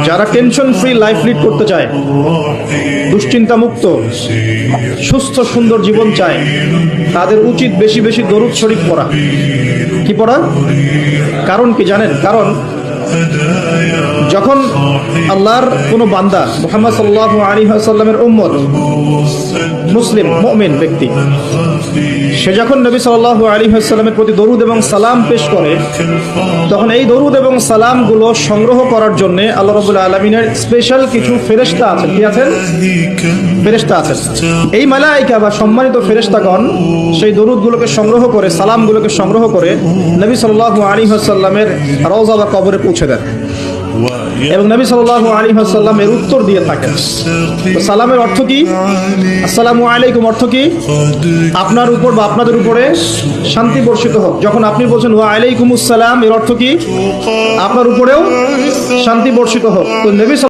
যারা tension free life lead করতে চায়, দুশ্চিন্তা মুক্ত সুস্থ সুন্দর জীবন চায়, তাদের উচিত বেশি বেশি দরুদ শরীফ পড়া। কি পড়া? কারণ কি জানেন? কারণ যখন আল্লাহর কোনো বান্দা মুহাম্মদ সাল্লাল্লাহু আলাইহি ওয়াসাল্লামের উম্মত, মুসলিম মুমিন ব্যক্তি, সে যখন নবী সাল্লাল্লাহু আলাইহি ওয়াসাল্লামের প্রতি দরুদ এবং সালাম পেশ করে, তখন এই দরুদ এবং সালামগুলো সংগ্রহ করার জন্য আল্লাহ রাব্বুল আলামিনের স্পেশাল কিছু ফেরেশতা আছেন। কি আছেন? ফেরেশতা আছেন। এই মালায়েকা বা সম্মানিত ফেরেশতাগণ সেই দরুদগুলোকে সংগ্রহ করে, সালামগুলোকে সংগ্রহ করে নবী সাল্লাল্লাহু আলাইহি ওয়াসাল্লামের রওজা বা কবরে পৌঁছে দেন এবং নবী সাল্লাল্লাহু আলাইহি ওয়াসাল্লাম এর উত্তর দিয়ে থাকেন। তো সালামের অর্থ কি? আসসালামু আলাইকুম অর্থ কি? আপনার উপর বা আপনাদের উপরে শান্তি বর্ষিত হোক। যখন আপনি বলছেন ওয়া আলাইকুমুস সালাম, এর অর্থ কি? আপনার উপরেও শান্তি বর্ষিত হোক। তো নবী